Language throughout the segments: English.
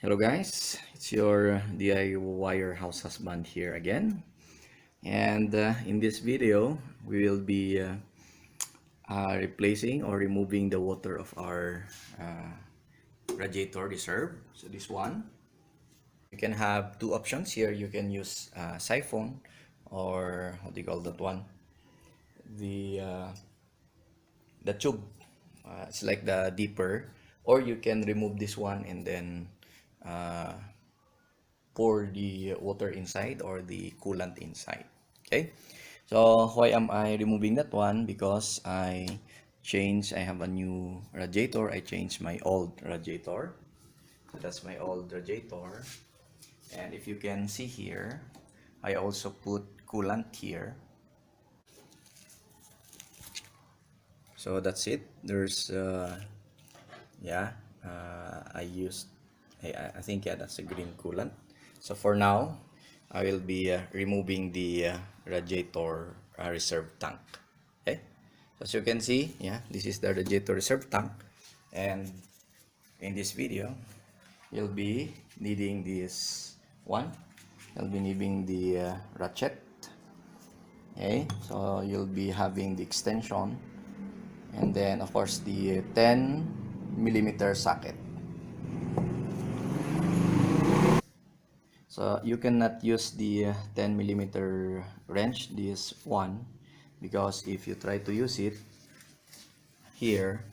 Hello guys, it's your DIY house husband here again, and in this video we will be replacing or removing the water of our radiator reserve. So this one, you can have two options here. You can use siphon, or what do you call that one, the uh, the tube. It's like the deeper, or you can remove this one and then uh, pour the water inside or the coolant inside. Okay, so why am I removing that one? Because I have a new radiator. I changed my old radiator. So that's my old radiator, and if you can see here, I also put coolant here. So that's it. There's yeah, I used, I think, yeah, that's a green coolant. So for now, I will be removing the radiator reserve tank. Okay, so as you can see, yeah, this is the radiator reserve tank, and in this video you'll be needing this one. You'll be needing the ratchet. Okay, so you'll be having the extension, and then of course the 10 millimeter socket. So you cannot use the 10 millimeter wrench, this one, because if you try to use it here,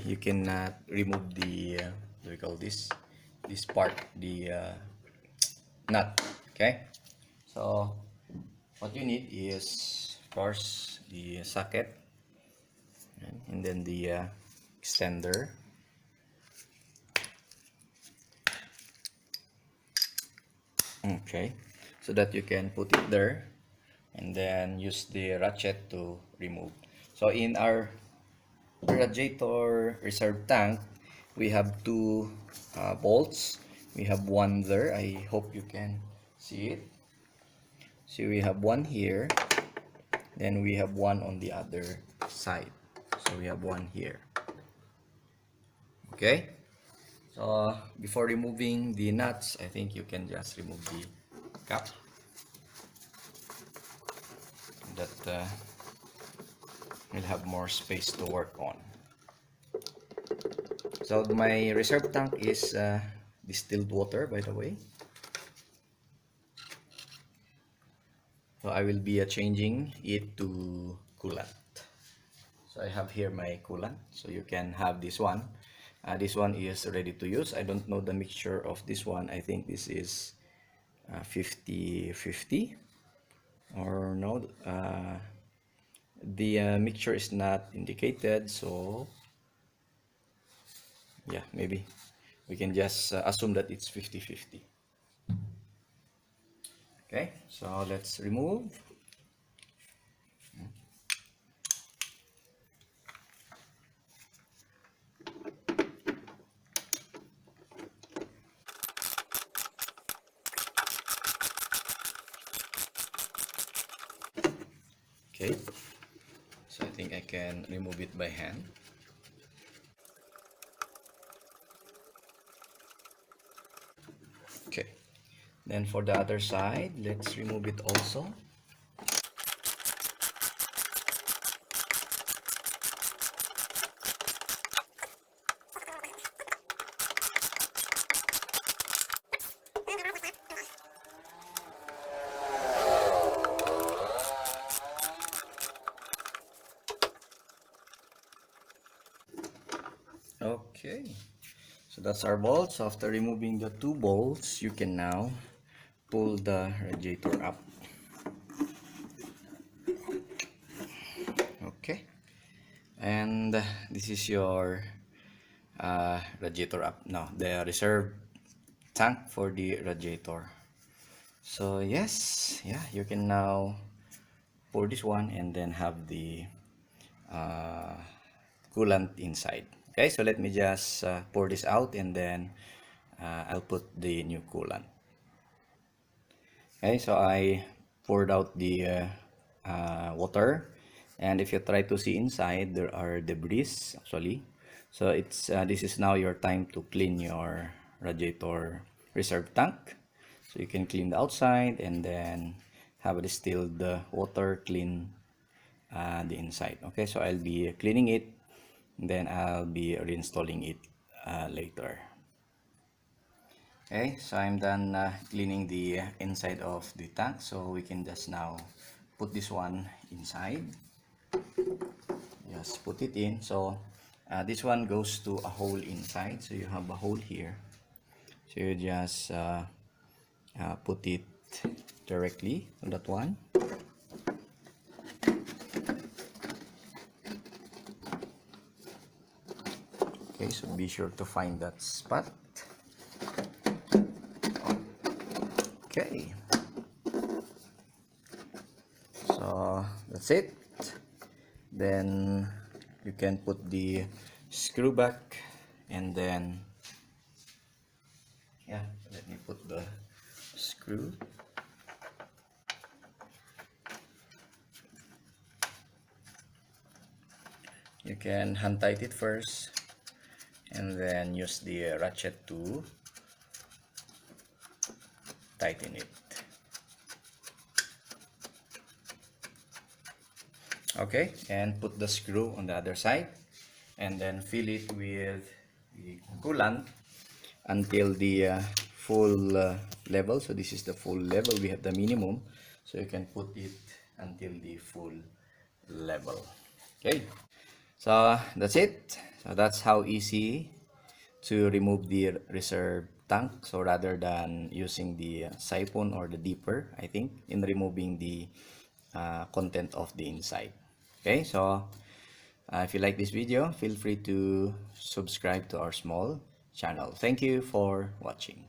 you cannot remove the what do we call this part, the nut. Okay, so what you need is, of course, the socket, and then the extender. Okay, so that you can put it there and then use the ratchet to remove. So in our radiator reserve tank, we have two bolts. We have one there. I hope you can see it. So we have one here, then we have one on the other side. So we have one here. Okay, so before removing the nuts, I think you can just remove the cap. That will have more space to work on. So my reserve tank is distilled water, by the way. So I will be changing it to coolant. So I have here my coolant, so you can have this one. This one is ready to use. I don't know the mixture of this one. I think this is 50-50, or no, the mixture is not indicated, so yeah, maybe we can just assume that it's 50-50. Okay, so let's remove. Okay, so I think I can remove it by hand. Okay, then for the other side, let's remove it also. Okay, so that's our bolts. After removing the two bolts, you can now pull the radiator up. Okay, and this is your radiator up now, the reserve tank for the radiator. So yes, yeah, you can now pour this one and then have the uh, coolant inside. Okay, so let me just pour this out, and then I'll put the new coolant. Okay, so I poured out the water, and if you try to see inside, there are debris actually. So it's this is now your time to clean your radiator reserve tank. So you can clean the outside and then have a distilled water clean the inside. Okay, so I'll be cleaning it, then I'll be reinstalling it later. Okay, so I'm done cleaning the inside of the tank, so we can just now put this one inside. Just put it in. So this one goes to a hole inside, so you have a hole here, so you just put it directly on that one. Okay, so be sure to find that spot. Okay, so that's it. Then you can put the screw back, and then yeah, let me put the screw. You can hand tight it first and then use the ratchet to tighten it. Okay, and put the screw on the other side and then fill it with the coolant until the full level. So this is the full level. We have the minimum, so you can put it until the full level. Okay, so that's it. So that's how easy to remove the reserve tank. So rather than using the siphon or the dipper, I think, in removing the content of the inside. Okay, so if you like this video, feel free to subscribe to our small channel. Thank you for watching.